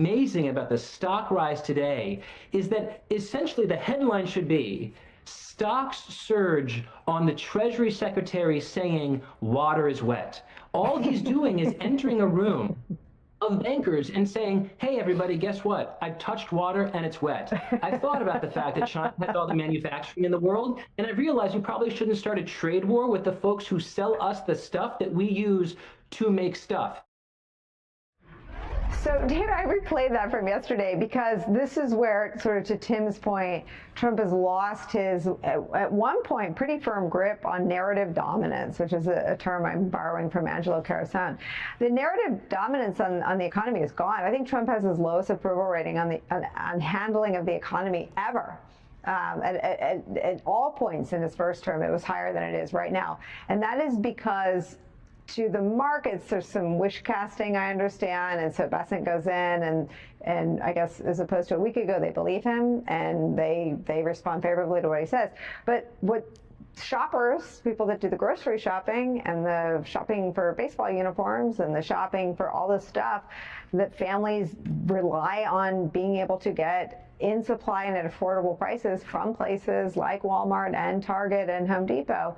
Amazing about the stock rise today is that essentially the headline should be stocks surge on the Treasury Secretary saying water is wet. All he's doing is entering a room of bankers and saying, hey, everybody, guess what? I've touched water and it's wet. I thought about the fact that China has all the manufacturing in the world, and I realized we probably shouldn't start a trade war with the folks who sell us the stuff that we use to make stuff. So, David, I replayed that from yesterday because this is where, sort of to Tim's point, Trump has lost his, at one point, pretty firm grip on narrative dominance, which is a term I'm borrowing from Angelo Carusone. The narrative dominance on the economy is gone. I think Trump has his lowest approval rating on handling of the economy ever. At all points in his first term, it was higher than it is right now. And that is because to the markets, there's some wish casting, I understand, and so Bessent goes in and I guess as opposed to a week ago, they believe him and they respond favorably to what he says. But what shoppers, people that do the grocery shopping and the shopping for baseball uniforms and the shopping for all this stuff that families rely on being able to get in supply and at affordable prices from places like Walmart and Target and Home Depot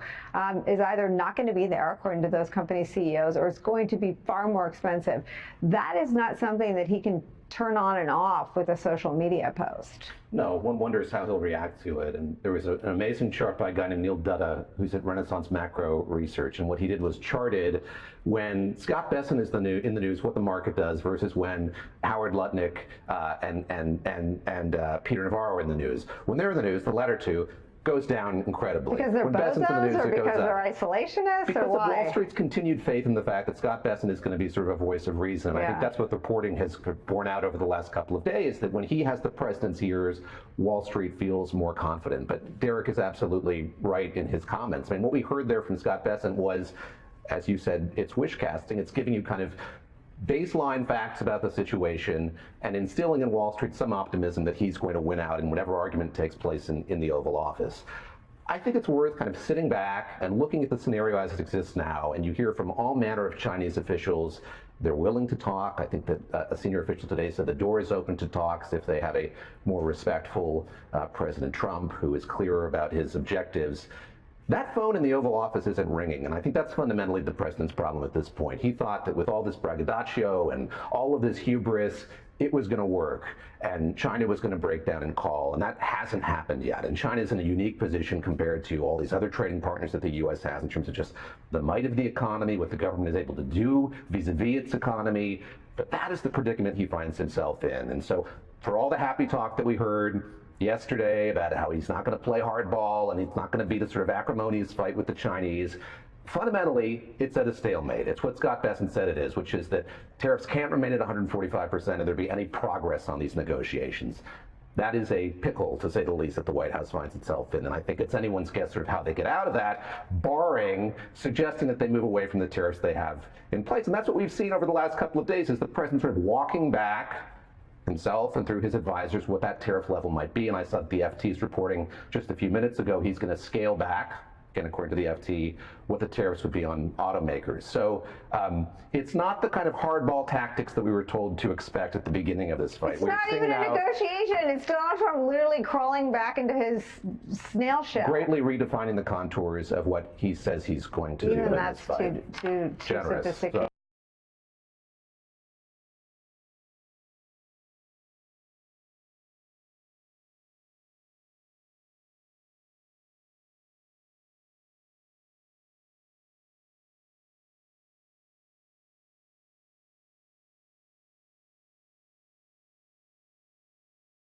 is either not going to be there, according to those company CEOs, or it's going to be far more expensive. That is not something that he can turn on and off with a social media post. No, one wonders how he'll react to it. And there was an amazing chart by a guy named Neil Dutta, who's at Renaissance Macro Research. And what he did was charted when Scott Bessent is in the news, what the market does versus when Howard Lutnick and Peter Navarro are in the news. When they're in the news, the latter two, goes down incredibly. Because they're bozos, or because they're isolationists, because or why? Because of Wall Street's continued faith in the fact that Scott Bessent is going to be sort of a voice of reason. Yeah. I think that's what the reporting has borne out over the last couple of days, that when he has the president's ears, Wall Street feels more confident. But Derek is absolutely right in his comments. I mean, what we heard there from Scott Bessent was, as you said, it's wish casting. It's giving you kind of baseline facts about the situation and instilling in Wall Street some optimism that he's going to win out in whatever argument takes place in the Oval Office. I think it's worth kind of sitting back and looking at the scenario as it exists now, and you hear from all manner of Chinese officials. They're willing to talk. I think that a senior official today said the door is open to talks if they have a more respectful President Trump who is clearer about his objectives. That phone in the Oval Office isn't ringing, and I think that's fundamentally the president's problem at this point. He thought that with all this braggadocio and all of this hubris, it was going to work, and China was going to break down and call, and that hasn't happened yet. And China's in a unique position compared to all these other trading partners that the U.S. has in terms of just the might of the economy, what the government is able to do vis-a-vis its economy. But that is the predicament he finds himself in. And so for all the happy talk that we heard yesterday about how he's not going to play hardball and he's not going to be the sort of acrimonious fight with the Chinese, fundamentally, it's at a stalemate. It's what Scott Bessent said it is, which is that tariffs can't remain at 145% or there be any progress on these negotiations. That is a pickle, to say the least, that the White House finds itself in. And I think it's anyone's guess sort of how they get out of that, barring suggesting that they move away from the tariffs they have in place. And that's what we've seen over the last couple of days, is the president sort of walking back himself and through his advisors what that tariff level might be. And I saw the FT's reporting just a few minutes ago he's going to scale back, again according to the FT, what the tariffs would be on automakers. So it's not the kind of hardball tactics that we were told to expect at the beginning of this fight. It's not even a negotiation. It's Donald Trump literally crawling back into his snail shell. Greatly redefining the contours of what he says he's going to do in this fight. Even that's too sophisticated.